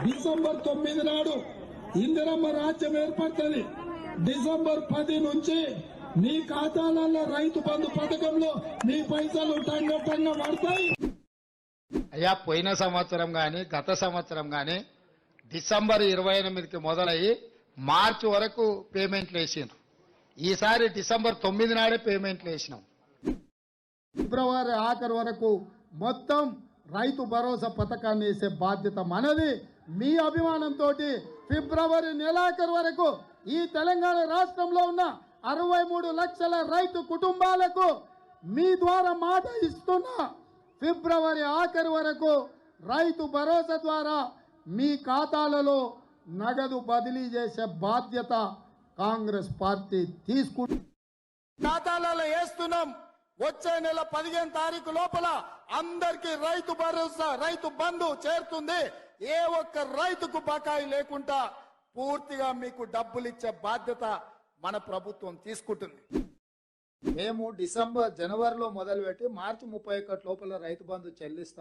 December 9 నాడు ఇందిరమ్మ రాజ్యం ఏర్పడుతుంది. డిసెంబర్ 10 నుంచి మీ ఖాతాలలో రైతు బంధు పథకంలో మీ పైసలు టంగ పడతాయి. అయ్యా, పోయిన సంవత్సరం గాని గత సంవత్సరం గాని డిసెంబర్ 28కి మొదలయ్యి మార్చి వరకు పేమెంట్లు వేసిండ్రు. ఈసారి డిసెంబర్ 9 నాడే పేమెంట్లు వేసినాం. ఫిబ్రవరి ఆఖరు వరకు మొత్తం రైతు భరోసా పథకాన్ని వేసే బాధ్యత మనది. మీ అభిమానంతో ఫిబ్రవరి నెలాఖరు వరకు ఈ తెలంగాణ రాష్ట్రంలో ఉన్న 63 లక్షల రైతు కుటుంబాలకు మీ ద్వారా మాట ఇస్తున్నా. ఫిబ్రవరి ఆఖరు వరకు రైతు భరోసా ద్వారా మీ ఖాతాలలో నగదు బదిలీ చేసే బాధ్యత కాంగ్రెస్ పార్టీ తీసుకుంటుంది. ఖాతాలలో వేస్తున్నాం. వచ్చే నెల 15 తారీఖు లోపల అందరికీ రైతు భరోసా రైతు బంధు చేరుతుంది. ఏ ఒక్క రైతుకు బకాయి లేకుండా పూర్తిగా మీకు డబ్బులు ఇచ్చే బాధ్యత మన ప్రభుత్వం తీసుకుంటుంది. మేము జనవరిలో మొదలుపెట్టి మార్చి 31 లోపల రైతు బంధు చెల్లిస్తాం.